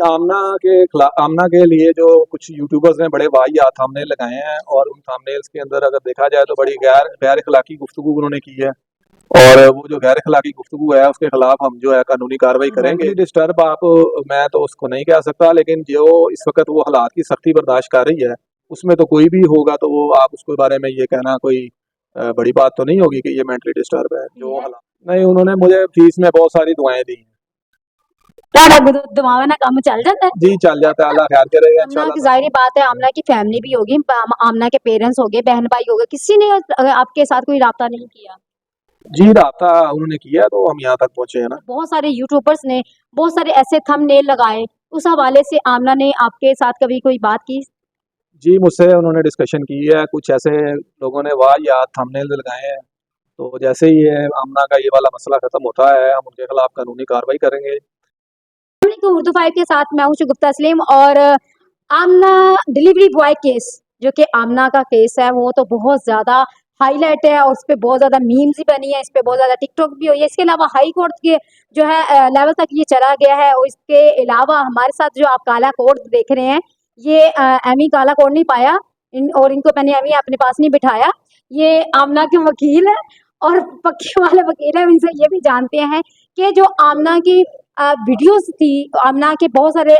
आमना के लिए जो कुछ यूट्यूबर्स ने बड़े वाहियात थंबनेल लगाए हैं और उन थंबनेल्स के अंदर अगर देखा जाए तो बड़ी गैर गैर अखलाकी गुफ्तगू उन्होंने की है। और वो जो गैर अखलाकी गुफ्तगू है उसके खिलाफ हम जो है कानूनी कार्रवाई करेंगे। मेंटली डिस्टर्ब आप, मैं तो उसको नहीं कह सकता, लेकिन जो इस वक्त वो हालात की सख्ती बर्दाश्त कर रही है उसमें तो कोई भी होगा तो वो आप उसके बारे में ये कहना कोई बड़ी बात तो नहीं होगी कि ये मेंटली डिस्टर्ब है जो हालात। नहीं, उन्होंने मुझे फीस में बहुत सारी दुआएं दी हैं। दिमाग ना काम चल जाता है। जी चल जाता है, अल्लाह खैर करेगा आमना की इंशाल्लाह। जाहिर बात है, आमना की फैमिली भी होगी, आमना के पेरेंट्स हो गए, बहन भाई हो गए, किसी ने आपके साथ कोई राब्ता नहीं किया? जी राब्ता उन्होंने किया तो हम यहाँ तक पहुंचे हैं ना। बहुत सारे यूट्यूबर्स ने बहुत सारे ऐसे थंबनेल लगाए, उस हवाले से आमना ने आपके साथ कभी कोई बात की? जी मुझसे उन्होंने डिस्कशन की है, कुछ ऐसे लोगों ने वाह याद थंबनेल लगाए हैं, तो जैसे ही ये आमना का ये वाला मसला खत्म होता है हम उनके खिलाफ कानूनी कार्रवाई करेंगे। तो उर्दू फाइव के साथ मैं हूँ शुगुफ्ता सलीम। और आमना डिलीवरी बॉय केस, जो कि आमना का केस है, वो तो बहुत ज़्यादा हाईलाइट है और उस पे बहुत ज़्यादा मीम्स भी बनी है, इस पे बहुत ज़्यादा टिकटॉक भी हुई है। इसके अलावा हाई कोर्ट के जो है लेवल तक ये चला गया है। और इसके अलावा हमारे साथ जो आप काला कोर्ट देख रहे हैं, ये एमी काला कोर्ट नहीं पाया और इनको मैंने एमी अपने पास नहीं बिठाया। ये आमना के वकील है और पक्के वाले वकील है। इनसे ये भी जानते हैं कि जो आमना की वीडियोस थी, आमना के बहुत सारे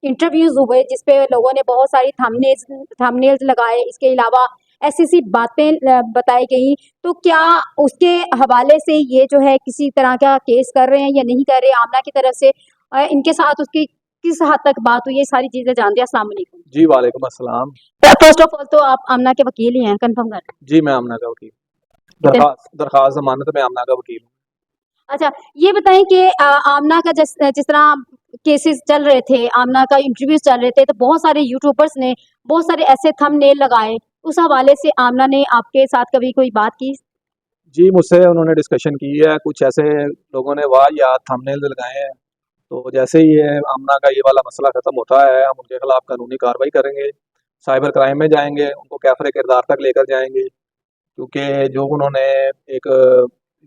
इंटरव्यूज हुए जिसपे लोगों ने बहुत सारी थंबनेल्स लगाए। इसके अलावा ऐसी बातें बताई गई। तो क्या उसके हवाले से ये जो है किसी तरह का केस कर रहे हैं या नहीं कर रहे आमना की तरफ से? इनके साथ उसकी किस हद तक बात हुई, ये सारी चीजें जानते हैं। अस्सलाम वालेकुम। जी वालेकुम अस्सलाम। फर्स्ट ऑफ ऑल तो आप आमना के वकील ही हैं, कंफर्म कर? जी मैं आमना का वकील, दरखास्त दरखास्त जमानत में आमना का वकील हूँ। अच्छा, ये बताएं कि आमना का जिस जिस तरह केसेस चल रहे थे, आमना का इंटरव्यूज चल रहे थे, तो बहुत सारे यूट्यूबर्स ने बहुत सारे ऐसे थंबनेल लगाए। उस हवाले से आमना ने आपके साथ कभी कोई बात की? जी मुझसे उन्होंने डिस्कशन की है, कुछ ऐसे लोगों ने वाह याद थंबनेल लगाए हैं, तो जैसे ही ये आमना का ये वाला मसला खत्म होता है हम उनके खिलाफ कानूनी कार्रवाई करेंगे, साइबर क्राइम में जाएंगे, उनको कैफरे किरदार तक लेकर जाएंगे। क्योंकि जो उन्होंने एक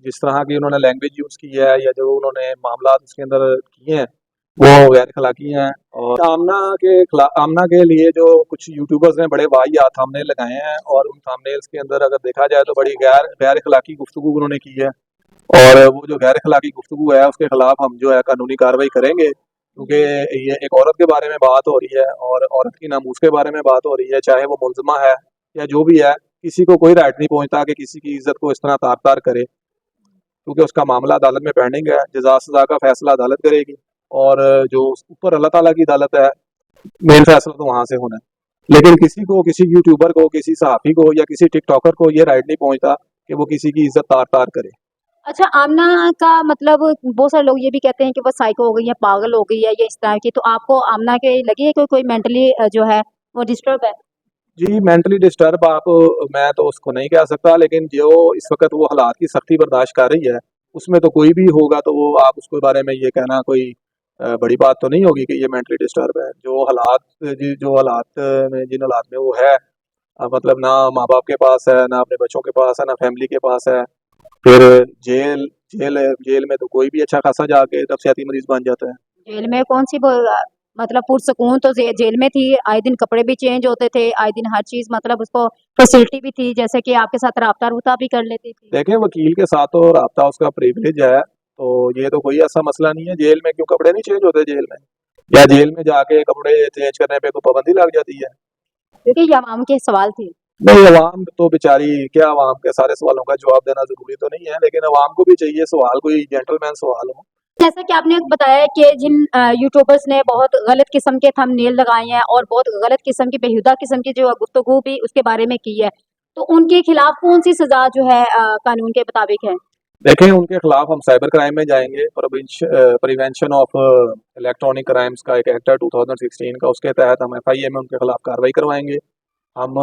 जिस तरह की उन्होंने लैंग्वेज यूज़ की है या जो उन्होंने मामला उसके अंदर किए हैं वो गैर अखलाकी हैं। और आमना के लिए जो कुछ यूट्यूबर्स ने बड़े वाहियात थंबनेल लगाए हैं और उन थंबनेल्स के अंदर अगर देखा जाए तो बड़ी गैर गैर अखलाकी गुफ्तगू उन्होंने की है। और वो जो गैर अखलाकी गुफ्तगू है उसके खिलाफ हम जो है कानूनी कार्रवाई करेंगे, क्योंकि ये एक औरत के बारे में बात हो रही है और औरत की नामूस के बारे में बात हो रही है, चाहे वो मुलजमा है या जो भी है। किसी को कोई राइट नहीं पहुंचता कि किसी की इज्जत को इस तरह तार तार करे, क्योंकि उसका मामला अदालत में पेंडिंग है, जजा सजा का फैसला अदालत करेगी। और जो ऊपर अल्लाह ताला की अदालत है, मेन फैसला तो वहां से होना है। लेकिन किसी को, किसी यूट्यूबर को, किसी सहाफी को या किसी टिकटॉकर को ये राइट नहीं पहुंचता कि वो किसी की इज्जत तार तार करे। अच्छा, आमना का मतलब बहुत सारे लोग ये भी कहते हैं कि वो साइको हो गई है, पागल हो गई है या इस तरह की। तो आपको आमना के लगी है कि कोई मेंटली जो है वो डिस्टर्ब है? जी मेंटली डिस्टर्ब आप, मैं तो उसको नहीं कह सकता, लेकिन जो इस वक्त वो हालात की सख्ती बर्दाश्त कर रही है उसमें तो कोई भी होगा तो वो आप उसके बारे में ये कहना कोई बड़ी बात तो नहीं होगी कि ये मेंटली डिस्टर्ब है। जो हालात जो हालात में, जिन हालात में वो है, मतलब ना माँ बाप के पास है, ना अपने बच्चों के पास है, ना फैमिली के पास है, फिर जेल जेल जेल में तो कोई भी अच्छा खासा जाके नफसियाती मरीज बन जाता है। जेल में कौन सी मतलब पुरसकून तो जेल में थी, आए दिन कपड़े भी चेंज होते थे, आए दिन हर चीज, मतलब उसको फैसिलिटी भी थी, जैसे कि आपके साथ राबता रुता भी कर लेती थी। देखें, वकील के साथ तो राब्ता उसका प्रिविलेज है, तो ये तो कोई ऐसा मसला नहीं है। जेल में क्यों कपड़े नहीं चेंज होते जेल में, या जेल में जाके कपड़े चेंज करने पे कोई पाबंदी लग जाती है? क्योंकि ये आवाम के सवाल थे। नहीं, अवाम तो बेचारी क्या, अवाम के सारे सवालों का जवाब देना जरूरी तो नहीं है, लेकिन अवाम को भी चाहिए सवाल कोई जेंटलमैन सवाल हो। जैसा कि आपने बताया कि जिन यूट्यूबर्स ने बहुत गलत किस्म के थंबनेल लगाए हैं और बहुत गलत किस्म की, बेहुदा किस्म की जो गुफ्तगू भी उसके बारे में की है, तो उनके खिलाफ कौन सी सजा जो है कानून के मुताबिक है? देखें, उनके खिलाफ हम साइबर क्राइम में जाएंगे, प्रिवेंशन ऑफ इलेक्ट्रॉनिक क्राइम्स का एक एक्ट है 2016 का, उसके तहत हम FIA में उनके खिलाफ कार्रवाई करवाएंगे। हम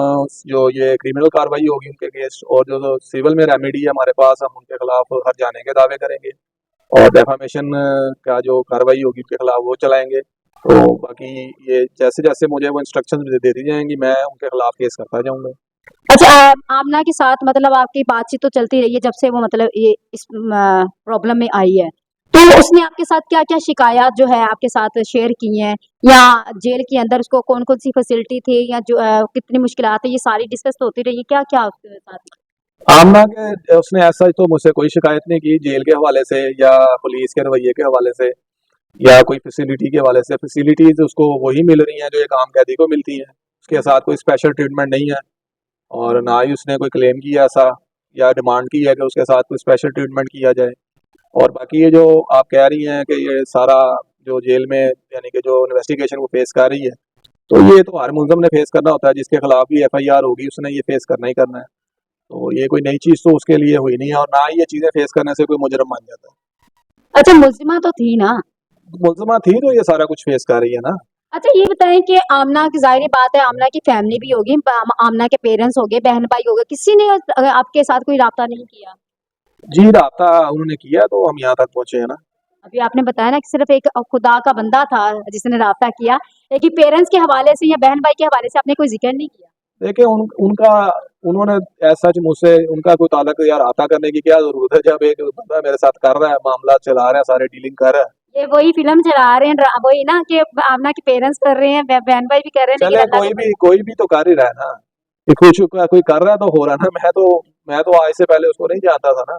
जो ये क्रिमिनल कार्रवाई होगी उनके केस, और जो सिविल में रेमेडी है हमारे पास, हम उनके खिलाफ हर जाने के दावे करेंगे और डेफामेशन का जो कार्रवाई होगी उनके खिलाफ वो चलाएंगे। तो बाकी ये जैसे जैसे मुझे वो इंस्ट्रक्शन देती जाएंगी मैं उनके खिलाफ केस करता जाऊंगा। अच्छा, आमना के साथ मतलब आपकी बातचीत तो चलती रही है जब से वो मतलब ये इस प्रॉब्लम में आई है, तो उसने आपके साथ क्या-क्या शिकायत जो है आपके साथ शेयर की हैं? या जेल के अंदर उसको कौन-कौन सी फैसिलिटी थी या जो कितनी मुश्किलात है ये सारी डिस्कस तो होती रही है, क्या-क्या उसके साथ? आमना के उसने ऐसा तो मुझसे कोई शिकायत नहीं की जेल के हवाले से या पुलिस के रवैये के हवाले से या कोई फैसिलिटी के हवाले से। फैसिलिटीज उसको वही मिल रही हैं जो एक आम कैदी को मिलती हैं, उसके साथ कोई स्पेशल ट्रीटमेंट नहीं है और ना ही उसने कोई क्लेम किया ऐसा या डिमांड की है कि उसके साथ कोई स्पेशल ट्रीटमेंट किया जाए। और बाकी ये जो आप कह रही हैं कि ये सारा जो जेल में यानी कि जो इन्वेस्टिगेशन वो फेस कर रही है, तो ये तो हर मुलज़म ने फेस करना होता है, जिसके खिलाफ भी एफआईआर होगी उसने ये फेस करना ही करना है। तो ये कोई नई चीज़ तो उसके लिए हुई नहीं है और ना ही ये चीज़ें फेस करने से कोई मुजरम बन जाता है। अच्छा मुल्ज़िमा तो थी ना? मुलज़मा थी तो ये सारा कुछ फेस कर रही है ना। अच्छा ये बताएँ कि आमना की ज़ाहिर-सी बात है आमना की फैमिली भी होगी, आमना के पेरेंट्स हो गए, बहन-भाई हो गए, किसी ने आपके साथ कोई राब्ता नहीं किया? जी, राब्ता उन्होंने किया तो हम यहाँ तक पहुँचे हैं ना। अभी आपने बताया ना कि सिर्फ एक खुदा का बंदा था जिसने राब्ता किया, लेकिन पेरेंट्स के हवाले से या बहन-भाई के हवाले से आपने कोई ज़िक्र नहीं किया? देखिए उनका उन्होंने एज़ सच मुझसे उनका कोई ताल्लुक यार रब्ता करने की क्या ज़रूरत है, जब एक बंदा मेरे साथ कर रहा है, मामला चला रहा है, सारे डीलिंग कर रहा है। ये वही फ़िल्म चला रहे हैं वही ना कि आमना के पेरेंट्स कर रहे हैं, बहन-भाई भी कर रहे हैं, लेकिन चले अल्लाह के कोई भी तो कर ही रहा है ना। कि कुछ कोई कर रहा है तो हो रहा है ना। मैं तो आज से पहले उसको नहीं जानता था ना।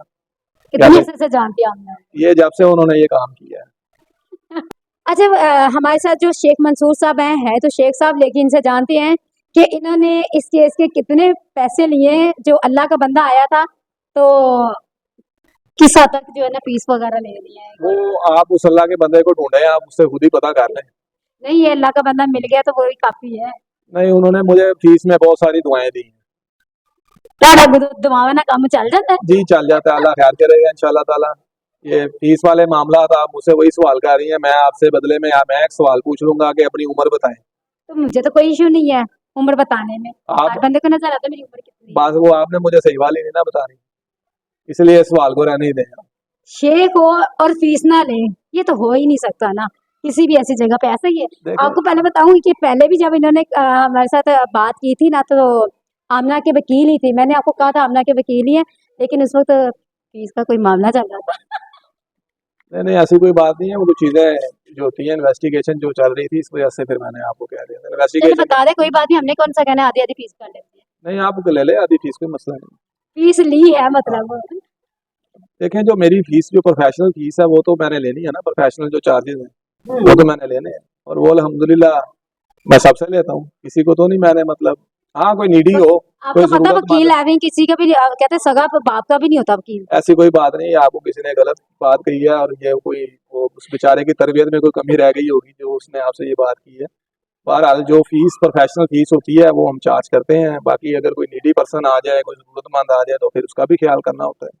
क्या कितने कहते अरसे से जानती हैं आमना? ये जब से उन्होंने ये काम किया है। अच्छा हमारे साथ जो शेख मंसूर साहब हैं तो शेख साहब लेकिन इनसे जानते हैं कि इन्होंने इस केस के कितने पैसे लिए हैं, जो अल्लाह का बंदा आया था, तो किस हद तक जो है ना फीस वगैरह ले लिए हैं? वो आप उस अल्लाह के बंदे को ढूंढे, आप उससे खुद ही पता कर लें। नहीं ये अल्लाह का बंदा मिल गया तो वही काफ़ी है। नहीं, उन्होंने मुझे फीस में बहुत सारी दुआएं दी हैं। ਤੁਹਾਡਾ ਦਿਮਾਗ ਨਾਲ ਕੰਮ ਚੱਲ ਜਾਂਦਾ है? जी चल जाता है, अल्लाह खैर करेगा इंशाल्लाह ताला। ये फीस वाले मामला था, आप मुझसे वही सवाल कर रही हैं, मैं आपसे बदले में मैं एक सवाल पूछ लूंगा कि अपनी उम्र बताएं। तो मुझे तो कोई इशू नहीं है उम्र बताने में, हर आप बंदे को नजर आता है मेरी उम्र कितनी है। बस वो आपने मुझे सही वाली नहीं ना बतानी, इसलिए इस सवाल को रहने ही दें। शेख हो और फीस ना ले, ये तो हो ही नहीं सकता ना किसी भी ऐसी जगह पे। ऐसा ही है। देखिए आपको पहले बताऊं कि पहले भी जब इन्होंने हमारे साथ बात की थी ना, तो आमना के वकील ही थे, मैंने आपको कहा था आमना के वकील ही हैं, लेकिन उस वक्त फीस का कोई मामला चल रहा था। नहीं नहीं ऐसी कोई बात नहीं है, वो कुछ चीजें जो होती है इन्वेस्टिगेशन जो चल रही थी इस वजह से फिर मैंने आपको कह दिया था चलो इन्वेस्टिगेशन। बता दे, कोई बात नहीं, हमने कौन सा कहना है, आधी आधी फीस कर लेते हैं। नहीं आप ले ले आधी फीस, कोई मसला नहीं। फीस ली है मतलब। देखें जो मेरी फीस जो प्रोफेशनल फीस है वो तो मैंने लेनी है ना, प्रोफेशनल जो चार्जेस हैं वो तो मैंने लेने हैं और वो अल्हम्दुलिल्लाह मैं सबसे लेता हूँ, किसी को तो नहीं मैंने मतलब। हाँ कोई नीडी हो, कोई आपको पता है वकील जरूरतमंद, है किसी का भी कहते हैं सगा बाप का भी नहीं होता वकील। ऐसी कोई बात नहीं है, आपको किसी ने गलत बात कही है और ये कोई वो उस बेचारे की तरबियत में कोई कमी रह गई होगी जो उसने आपसे ये बात की है। बहरहाल जो फीस प्रोफेशनल फीस होती है वो हम चार्ज करते हैं, बाकी अगर कोई नीडी पर्सन आ जाए, कोई जरूरतमंद आ जाए तो फिर उसका भी ख्याल करना होता है।